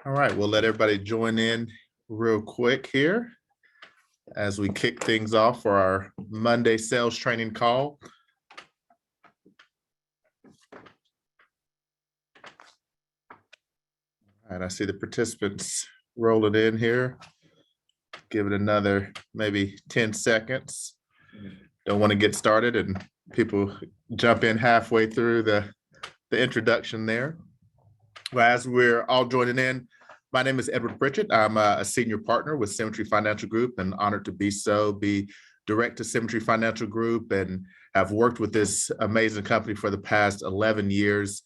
All right, we'll let everybody join in real quick here as we kick things off for our Monday sales training call. And I see the participants rolling in here. Give it another maybe 10 seconds. Don't want to get started and people jump in halfway through the introduction there. Well, as we're all joining in, my name is Edward Pritchett. I'm a senior partner with Symmetry Financial Group and honored to be direct to Symmetry Financial Group, and have worked with this amazing company for the past 11 years.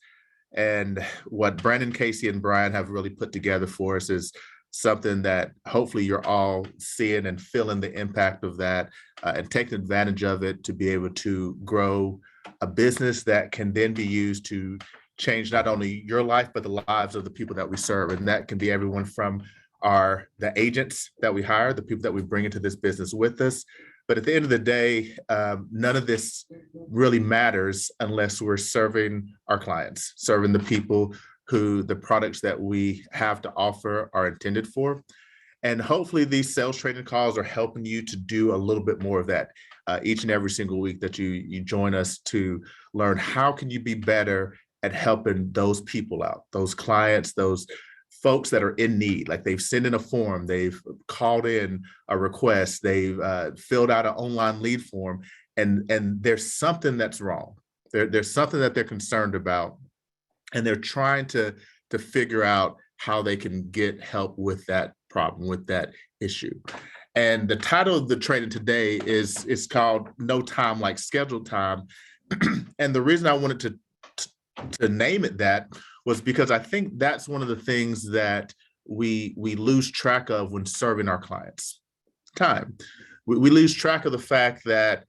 And what Brandon, Casey, and Brian have really put together for us is something that hopefully you're all seeing and feeling the impact of that and taking advantage of it to be able to grow a business that can then be used to change not only your life, but the lives of the people that we serve. And that can be everyone from the agents that we hire, the people that we bring into this business with us. But at the end of the day, none of this really matters unless we're serving our clients, serving the people who the products that we have to offer are intended for. And hopefully these sales training calls are helping you to do a little bit more of that each and every single week that you join us to learn how can you be better at helping those people out, those clients, those folks that are in need. Like they've sent in a form, they've called in a request, they've filled out an online lead form, and there's something that's wrong. There's something that they're concerned about, and they're trying to figure out how they can get help with that problem, with that issue. And the title of the training today is called No Time Like Scheduled Time. And the reason I wanted to name it that was because I think that's one of the things that we lose track of when serving our clients. Time. We lose track of the fact that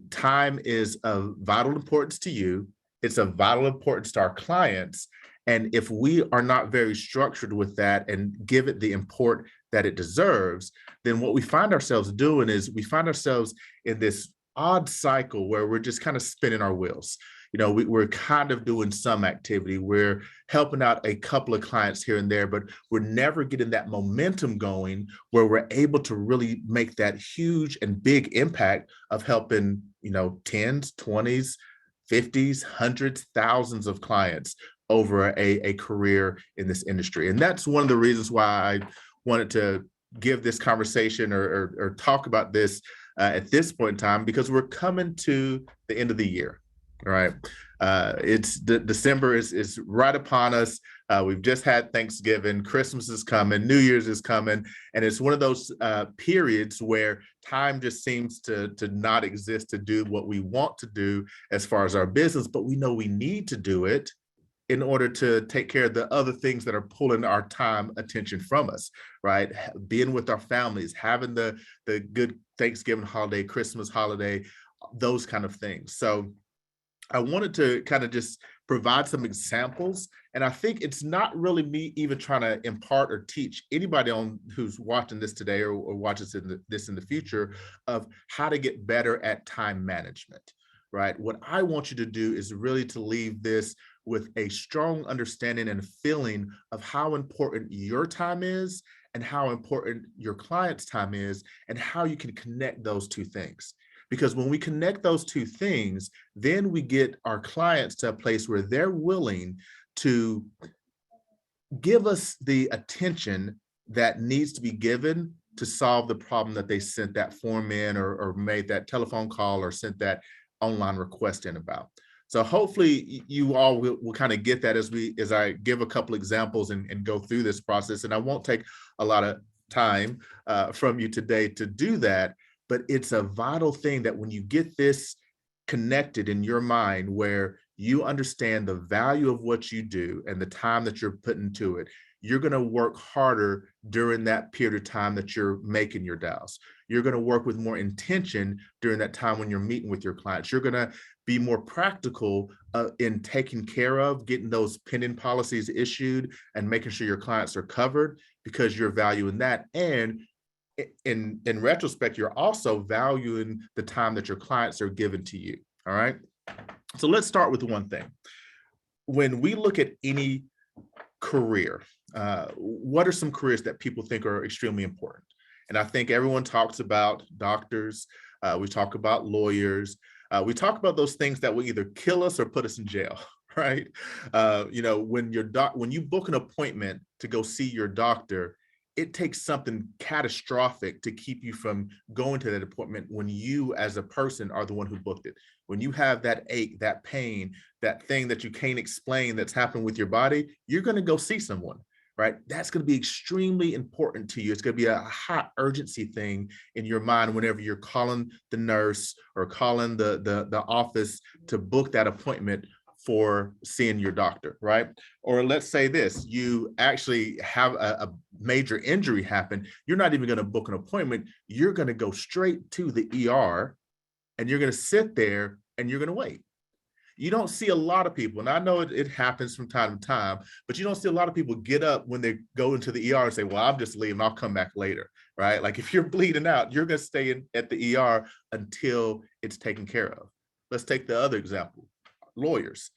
time is of vital importance to you. It's of vital importance to our clients. And if we are not very structured with that and give it the import that it deserves, then what we find ourselves doing is we find ourselves in this odd cycle where we're just kind of spinning our wheels. You know, we're kind of doing some activity. We're helping out a couple of clients here and there, but we're never getting that momentum going where we're able to really make that huge and big impact of helping, you know, tens, 20s, 50s, hundreds, thousands of clients over a career in this industry. And that's one of the reasons why I wanted to give this conversation or talk about this at this point in time, because we're coming to the end of the year. All right. It's December is right upon us. We've just had Thanksgiving, Christmas is coming, New Year's is coming. And it's one of those periods where time just seems to not exist to do what we want to do as far as our business, but we know we need to do it in order to take care of the other things that are pulling our time attention from us, right? Being with our families, having the good Thanksgiving holiday, Christmas holiday, those kind of things. So I wanted to kind of just provide some examples. And I think it's not really me even trying to impart or teach anybody on who's watching this today or watches this in the future of how to get better at time management, right? What I want you to do is really to leave this with a strong understanding and feeling of how important your time is and how important your client's time is and how you can connect those two things. Because when we connect those two things, then we get our clients to a place where they're willing to give us the attention that needs to be given to solve the problem that they sent that form in or made that telephone call or sent that online request in about. So hopefully you all will kind of get that as I give a couple examples and go through this process. And I won't take a lot of time from you today to do that. But it's a vital thing that when you get this connected in your mind where you understand the value of what you do and the time that you're putting into it, you're going to work harder during that period of time that you're making your dials. You're going to work with more intention during that time when you're meeting with your clients. You're going to be more practical in taking care of getting those pending policies issued and making sure your clients are covered because you're valuing that. And in retrospect, you're also valuing the time that your clients are giving to you. All right. So let's start with one thing. When we look at any career, what are some careers that people think are extremely important? And I think everyone talks about doctors. We talk about lawyers. We talk about those things that will either kill us or put us in jail, right? When you book an appointment to go see your doctor, it takes something catastrophic to keep you from going to that appointment when you as a person are the one who booked it. When you have that ache, that pain, that thing that you can't explain that's happened with your body, you're going to go see someone, right? That's going to be extremely important to you. It's going to be a high urgency thing in your mind whenever you're calling the nurse or calling the office to book that appointment for seeing your doctor, right? Or let's say this, you actually have a major injury happen. You're not even going to book an appointment. You're going to go straight to the ER and you're going to sit there and you're going to wait. You don't see a lot of people, and I know it happens from time to time, but you don't see a lot of people get up when they go into the ER and say, well, I'm just leaving, I'll come back later, right? Like if you're bleeding out, you're going to stay at the ER until it's taken care of. Let's take the other example. Lawyers.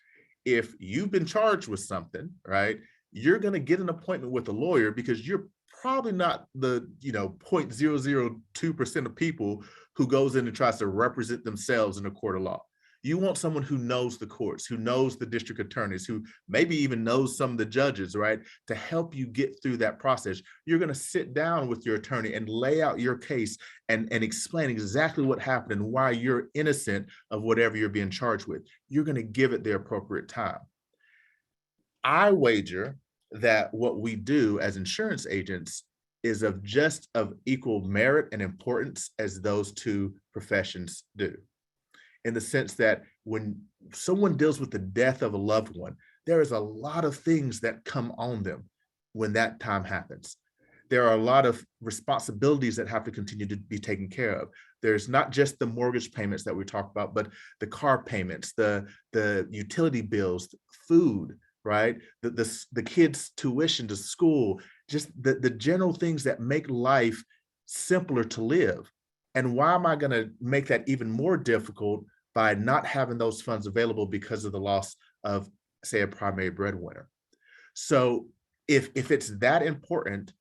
If you've been charged with something, right, you're going to get an appointment with a lawyer because you're probably not the 0.002% of people who goes in and tries to represent themselves in a court of law. You want someone who knows the courts, who knows the district attorneys, who maybe even knows some of the judges, right, to help you get through that process. You're going to sit down with your attorney and lay out your case and explain exactly what happened and why you're innocent of whatever you're being charged with. You're going to give it the appropriate time. I wager that what we do as insurance agents is of equal merit and importance as those two professions do. In the sense that when someone deals with the death of a loved one, there is a lot of things that come on them when that time happens. There are a lot of responsibilities that have to continue to be taken care of. There's not just the mortgage payments that we talk about, but the car payments, the utility bills, food, right? The kids' tuition to school, just the general things that make life simpler to live. And why am I going to make that even more difficult by not having those funds available because of the loss of, say, a primary breadwinner? So if it's that important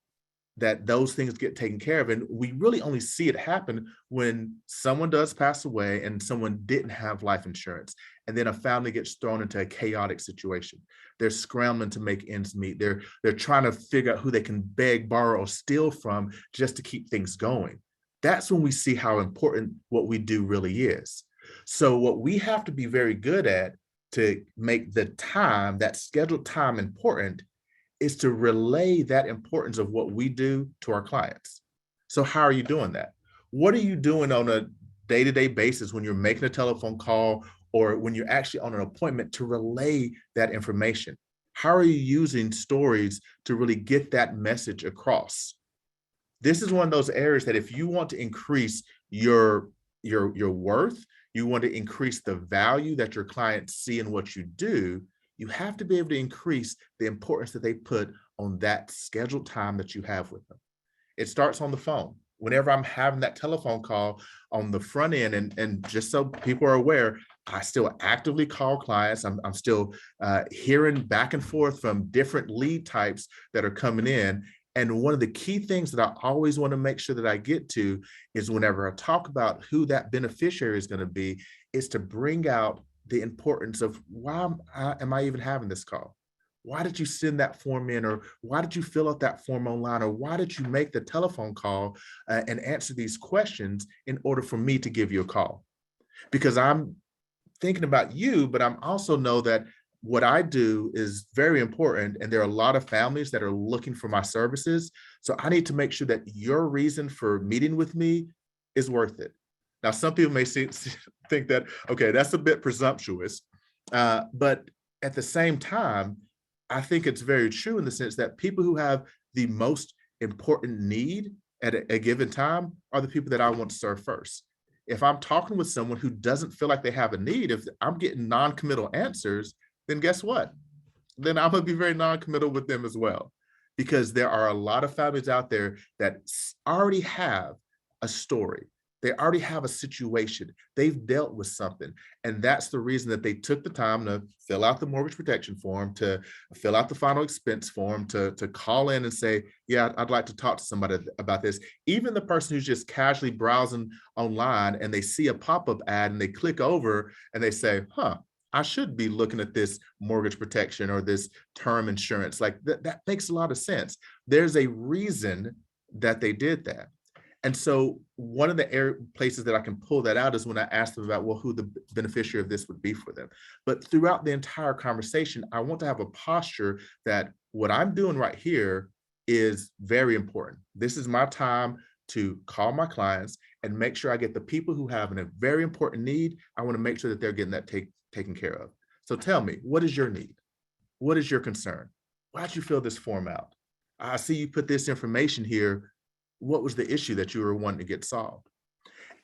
that those things get taken care of, and we really only see it happen when someone does pass away and someone didn't have life insurance, and then a family gets thrown into a chaotic situation. They're scrambling to make ends meet. They're trying to figure out who they can beg, borrow, or steal from just to keep things going. That's when we see how important what we do really is. So what we have to be very good at to make the time, that scheduled time, important is to relay that importance of what we do to our clients. So how are you doing that? What are you doing on a day-to-day basis when you're making a telephone call or when you're actually on an appointment to relay that information? How are you using stories to really get that message across? This is one of those areas that if you want to increase your worth, you want to increase the value that your clients see in what you do, you have to be able to increase the importance that they put on that scheduled time that you have with them. It starts on the phone. Whenever I'm having that telephone call on the front end, and just so people are aware, I still actively call clients. I'm still hearing back and forth from different lead types that are coming in. And one of the key things that I always want to make sure that I get to is whenever I talk about who that beneficiary is going to be, is to bring out the importance of why am I even having this call? Why did you send that form in? Or why did you fill out that form online? Or why did you make the telephone call and answer these questions in order for me to give you a call? Because I'm thinking about you, but I'm also know that what I do is very important. And there are a lot of families that are looking for my services. So I need to make sure that your reason for meeting with me is worth it. Now, some people may think that, okay, that's a bit presumptuous. But at the same time, I think it's very true in the sense that people who have the most important need at a given time are the people that I want to serve first. If I'm talking with someone who doesn't feel like they have a need, if I'm getting non-committal answers, then guess what? Then I'm going to be very non-committal with them as well. Because there are a lot of families out there that already have a story. They already have a situation. They've dealt with something. And that's the reason that they took the time to fill out the mortgage protection form, to fill out the final expense form, to call in and say, yeah, I'd like to talk to somebody about this. Even the person who's just casually browsing online and they see a pop-up ad and they click over and they say, huh, I should be looking at this mortgage protection or this term insurance. Like that makes a lot of sense. There's a reason that they did that. And so one of the places that I can pull that out is when I ask them about, well, who the beneficiary of this would be for them. But throughout the entire conversation, I want to have a posture that what I'm doing right here is very important. This is my time to call my clients and make sure I get the people who have a very important need. I want to make sure that they're getting that taken care of. So tell me, what is your need? What is your concern? Why'd you fill this form out? I see you put this information here. What was the issue that you were wanting to get solved?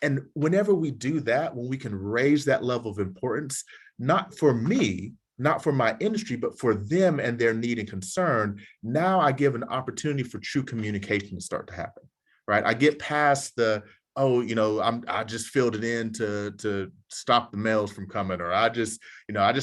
And whenever we do that, when we can raise that level of importance, not for me, not for my industry, but for them and their need and concern, now I give an opportunity for true communication to start to happen, right? I get past the, oh, I just filled it in to stop the mails from coming, or I just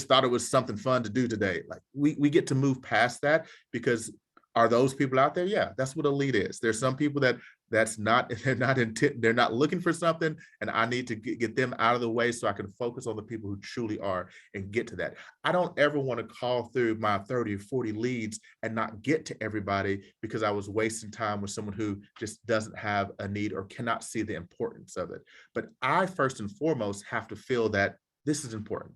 thought it was something fun to do today. Like we get to move past that, because are those people out there? Yeah, that's what a lead is. There's some people they're not looking for something, and I need to get them out of the way so I can focus on the people who truly are and get to that. I don't ever want to call through my 30 or 40 leads and not get to everybody because I was wasting time with someone who just doesn't have a need or cannot see the importance of it. But I first and foremost have to feel that this is important.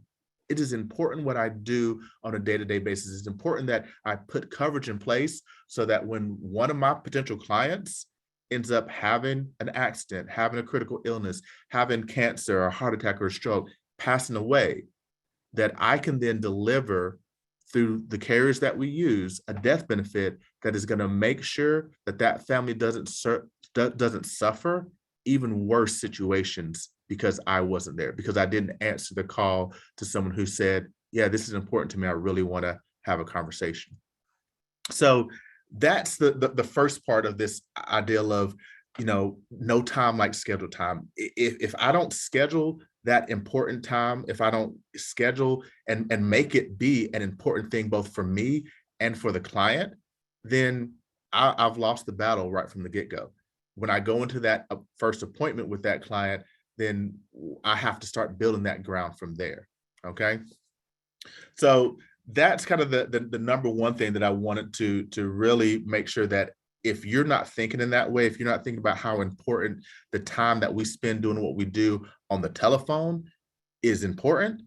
It is important what I do on a day-to-day basis. It's important that I put coverage in place so that when one of my potential clients ends up having an accident, having a critical illness, having cancer or a heart attack or a stroke, passing away, that I can then deliver through the carriers that we use a death benefit that is going to make sure that that family doesn't suffer even worse situations because I wasn't there, because I didn't answer the call to someone who said, yeah, this is important to me. I really want to have a conversation. So that's the first part of this ideal of, no time like scheduled time. If I don't schedule that important time, if I don't schedule and make it be an important thing, both for me and for the client, then I've lost the battle right from the get-go. When I go into that first appointment with that client, then I have to start building that ground from there. Okay. So that's kind of the number one thing that I wanted to really make sure that if you're not thinking in that way, if you're not thinking about how important the time that we spend doing what we do on the telephone is important,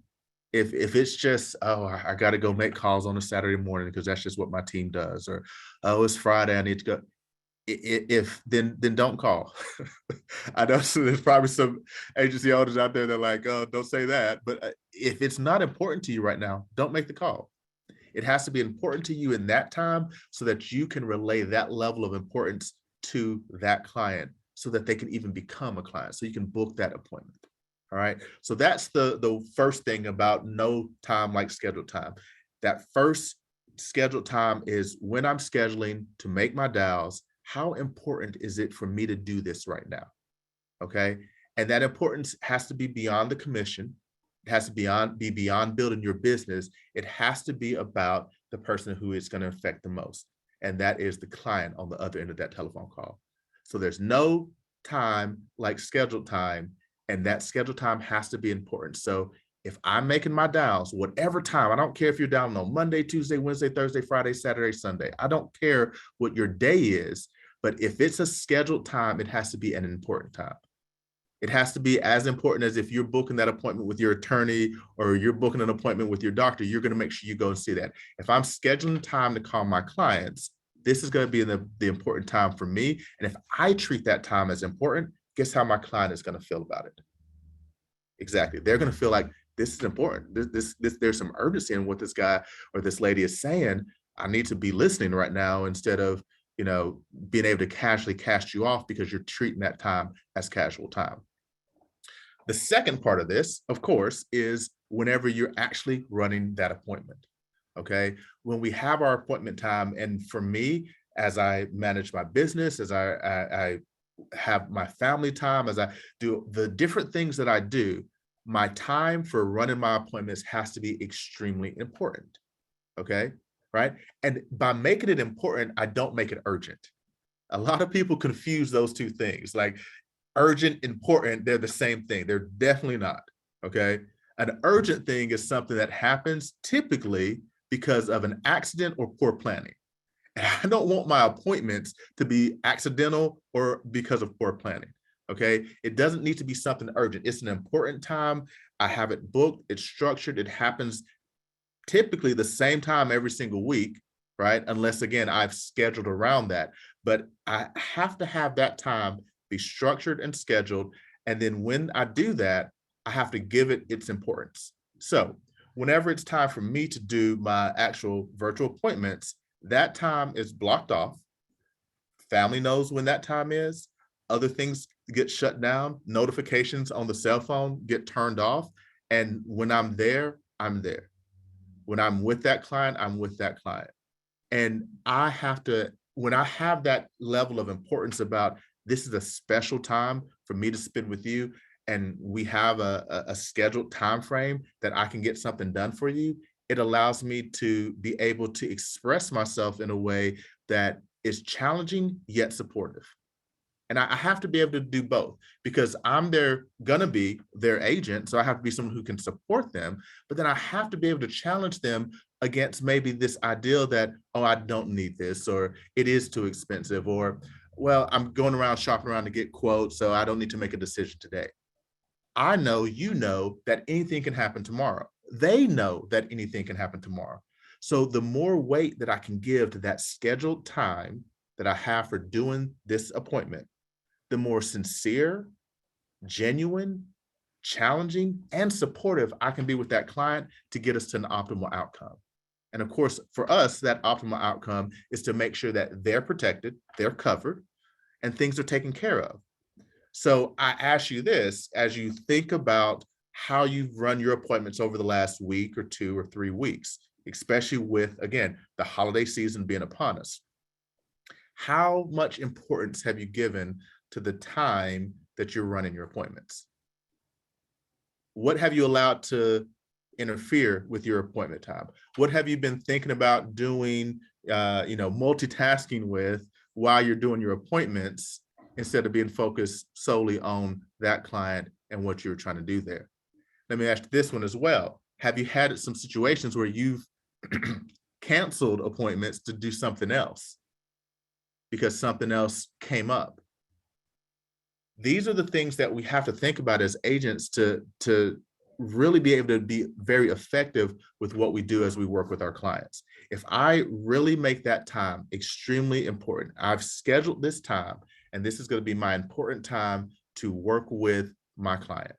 if it's just, oh, I got to go make calls on a Saturday morning because that's just what my team does, or, oh, it's Friday, I need to go. Then don't call. I know there's probably some agency owners out there that are like, oh, don't say that. But if it's not important to you right now, don't make the call. It has to be important to you in that time so that you can relay that level of importance to that client so that they can even become a client. So you can book that appointment. All right. So that's the first thing about no time like scheduled time. That first scheduled time is when I'm scheduling to make my dials. How important is it for me to do this right now? Okay. And that importance has to be beyond the commission. It has to be beyond building your business. It has to be about the person who it's going to affect the most. And that is the client on the other end of that telephone call. So there's no time like scheduled time, and that scheduled time has to be important. So if I'm making my dials, whatever time, I don't care if you're dialing on Monday, Tuesday, Wednesday, Thursday, Friday, Saturday, Sunday. I don't care what your day is, but if it's a scheduled time, it has to be an important time. It has to be as important as if you're booking that appointment with your attorney or you're booking an appointment with your doctor, you're going to make sure you go and see that. If I'm scheduling time to call my clients, this is going to be the important time for me. And if I treat that time as important, guess how my client is going to feel about it? Exactly. They're going to feel like this is important. There's some urgency in what this guy or this lady is saying. I need to be listening right now instead of, being able to casually cast you off because you're treating that time as casual time. The second part of this, of course, is whenever you're actually running that appointment. Okay. When we have our appointment time, and for me, as I manage my business, as I have my family time, as I do the different things that I do, my time for running my appointments has to be extremely important. Okay. Right. And by making it important, I don't make it urgent. A lot of people confuse those two things. Like urgent, important, they're the same thing. They're definitely not. Okay. An urgent thing is something that happens typically because of an accident or poor planning. And I don't want my appointments to be accidental or because of poor planning. Okay. It doesn't need to be something urgent. It's an important time. I have it booked, it's structured, it happens typically the same time every single week, right? Unless again, I've scheduled around that. But I have to have that time be structured and scheduled. And then when I do that, I have to give it its importance. So whenever it's time for me to do my actual virtual appointments, that time is blocked off. Family knows when that time is. Other things get shut down. Notifications on the cell phone get turned off. And when I'm there, I'm there. When I'm with that client, I'm with that client. And I have to, when I have that level of importance about this is a special time for me to spend with you, and we have a scheduled time frame that I can get something done for you, it allows me to be able to express myself in a way that is challenging yet supportive. And I have to be able to do both because I'm gonna be their agent. So I have to be someone who can support them, but then I have to be able to challenge them against maybe this ideal that, oh, I don't need this, or it is too expensive, or, well, I'm going around shopping around to get quotes, so I don't need to make a decision today. I know, you know, that anything can happen tomorrow. They know that anything can happen tomorrow. So the more weight that I can give to that scheduled time that I have for doing this appointment, the more sincere, genuine, challenging, and supportive I can be with that client to get us to an optimal outcome. And of course, for us, that optimal outcome is to make sure that they're protected, they're covered, and things are taken care of. So I ask you this, as you think about how you've run your appointments over the last week or 2 or 3 weeks, especially with, again, the holiday season being upon us. How much importance have you given to the time that you're running your appointments? What have you allowed to interfere with your appointment time? What have you been thinking about doing, multitasking with while you're doing your appointments instead of being focused solely on that client and what you're trying to do there? Let me ask this one as well. Have you had some situations where you've canceled appointments to do something else because something else came up? These are the things that we have to think about as agents to really be able to be very effective with what we do as we work with our clients. If I really make that time extremely important, I've scheduled this time, and this is going to be my important time to work with my client.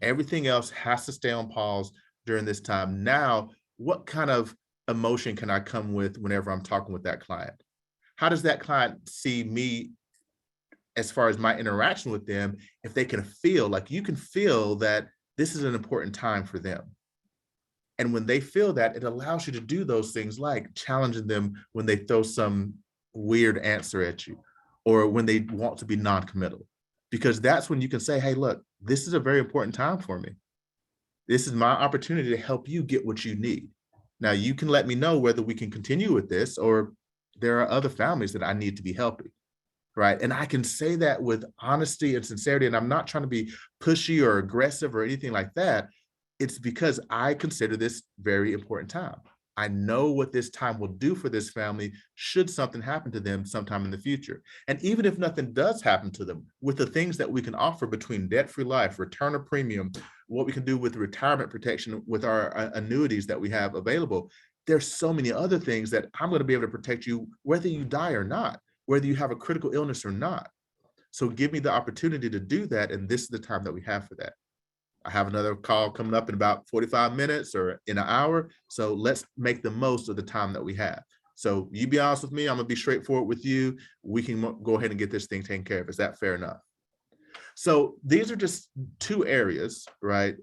Everything else has to stay on pause during this time. Now, what kind of emotion can I come with whenever I'm talking with that client? How does that client see me as far as my interaction with them, if they can feel like you can feel that this is an important time for them? And when they feel that, it allows you to do those things like challenging them when they throw some weird answer at you or when they want to be non-committal, because that's when you can say, hey, look, this is a very important time for me. This is my opportunity to help you get what you need. Now you can let me know whether we can continue with this or there are other families that I need to be helping. Right. And I can say that with honesty and sincerity. And I'm not trying to be pushy or aggressive or anything like that. It's because I consider this very important time. I know what this time will do for this family should something happen to them sometime in the future. And even if nothing does happen to them, with the things that we can offer between debt-free life, return of premium, what we can do with retirement protection, with our annuities that we have available, there's so many other things that I'm going to be able to protect you whether you die or not, whether you have a critical illness or not. So give me the opportunity to do that. And this is the time that we have for that. I have another call coming up in about 45 minutes or in an hour. So let's make the most of the time that we have. So you be honest with me. I'm going to be straightforward with you. We can go ahead and get this thing taken care of. Is that fair enough? So these are just two areas, right?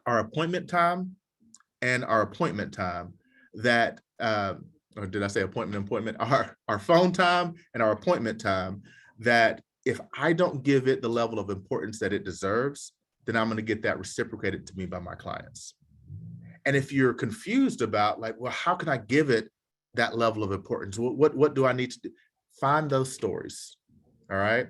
Our appointment time and our appointment time that, or did I say appointment? Our phone time and our appointment time that if I don't give it the level of importance that it deserves, then I'm going to get that reciprocated to me by my clients. And if you're confused about like, well, how can I give it that level of importance? What do I need to do? Find those stories. All right.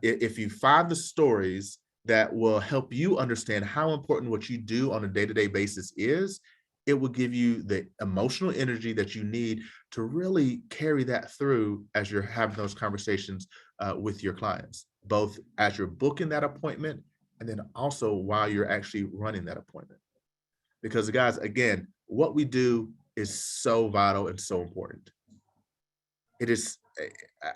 If you find the stories that will help you understand how important what you do on a day-to-day basis is, it will give you the emotional energy that you need to really carry that through as you're having those conversations with your clients, both as you're booking that appointment and then also while you're actually running that appointment. Because guys, again, what we do is so vital and so important. It is,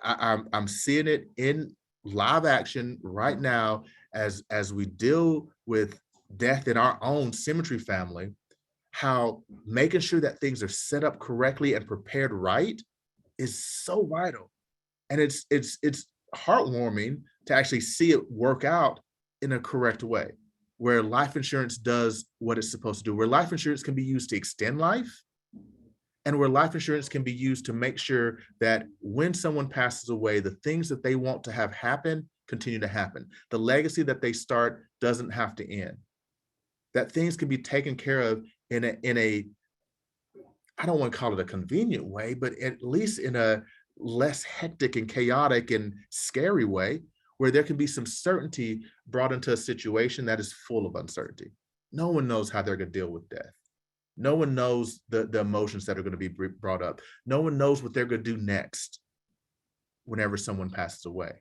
I'm seeing it in live action right now as we deal with death in our own Symmetry family, how making sure that things are set up correctly and prepared right is so vital. And it's heartwarming to actually see it work out in a correct way, where life insurance does what it's supposed to do, where life insurance can be used to extend life, and where life insurance can be used to make sure that when someone passes away, the things that they want to have happen continue to happen. The legacy that they start doesn't have to end. That things can be taken care of in a I don't want to call it a convenient way, but at least in a less hectic and chaotic and scary way, where there can be some certainty brought into a situation that is full of uncertainty. No one knows how they're going to deal with death. No one knows the emotions that are going to be brought up. No one knows what they're going to do next whenever someone passes away.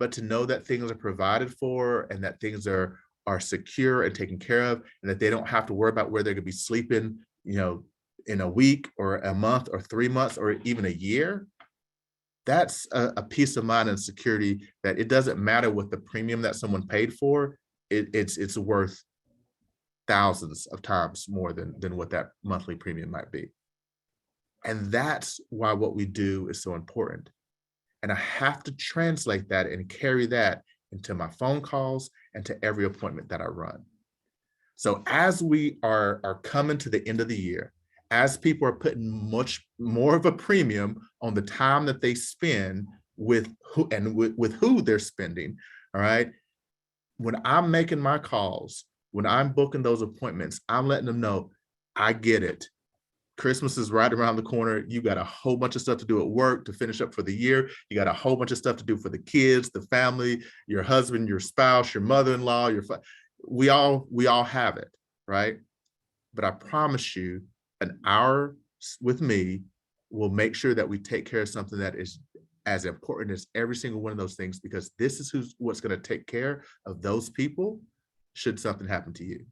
But to know that things are provided for and that things are secure and taken care of, and that they don't have to worry about where they're going to be sleeping, in a week or a month or 3 months or even a year, that's a peace of mind and security that it doesn't matter what the premium that someone paid for, it's worth thousands of times more than what that monthly premium might be. And that's why what we do is so important. And I have to translate that and carry that into my phone calls and to every appointment that I run. So as we are coming to the end of the year, as people are putting much more of a premium on the time that they spend with who they're spending, all right, when I'm making my calls, when I'm booking those appointments, I'm letting them know, I get it. Christmas is right around the corner. You got a whole bunch of stuff to do at work to finish up for the year. You got a whole bunch of stuff to do for the kids, the family, your husband, your spouse, your mother-in-law, we all have it, right? But I promise you, an hour with me will make sure that we take care of something that is as important as every single one of those things, because this is what's going to take care of those people should something happen to you.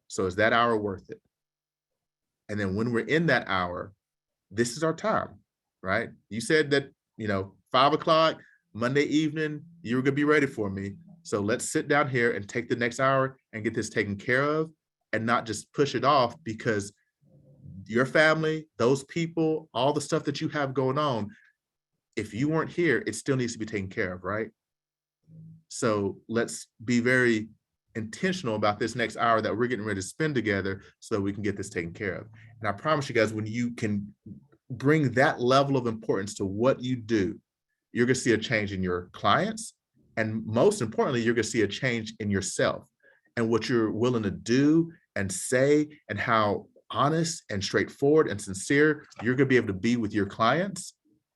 So is that hour worth it? And then when we're in that hour, this is our time, right? You said that, 5 o'clock, Monday evening, you were going to be ready for me. So let's sit down here and take the next hour and get this taken care of, and not just push it off because your family, those people, all the stuff that you have going on, if you weren't here, it still needs to be taken care of, right? So let's be very intentional about this next hour that we're getting ready to spend together so that we can get this taken care of. And I promise you guys, when you can bring that level of importance to what you do, you're going to see a change in your clients. And most importantly, you're going to see a change in yourself and what you're willing to do and say, and how honest and straightforward and sincere you're going to be able to be with your clients.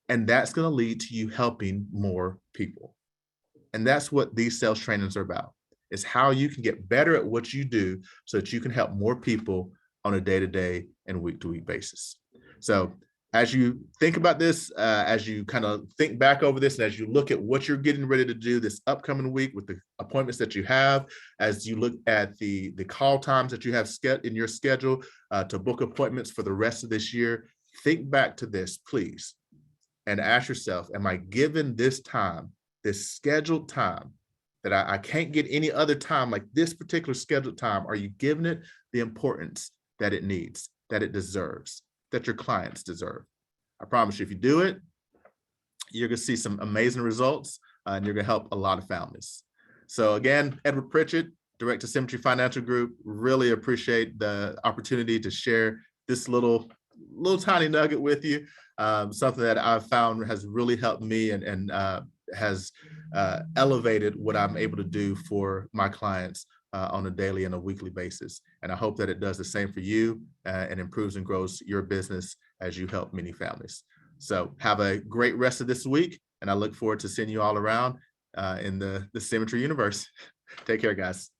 And that's going to lead to you helping more people. And that's what these sales trainings are about, is how you can get better at what you do so that you can help more people on a day-to-day and week-to-week basis. So as you think about this, as you kind of think back over this, and as you look at what you're getting ready to do this upcoming week with the appointments that you have, as you look at the call times that you have in your schedule to book appointments for the rest of this year, think back to this, please, and ask yourself, am I given this time, this scheduled time, that I can't get any other time like this particular scheduled time? Are you giving it the importance that it needs, that it deserves, that your clients deserve? I promise you, if you do it, you're going to see some amazing results, and you're going to help a lot of families. So again, Edward Pritchett, Director of Symmetry Financial Group, really appreciate the opportunity to share this little tiny nugget with you, something that I've found has really helped me and has elevated what I'm able to do for my clients on a daily and a weekly basis. And I hope that it does the same for you and improves and grows your business as you help many families. So have a great rest of this week, and I look forward to seeing you all around in the Symmetry universe. Take care, guys.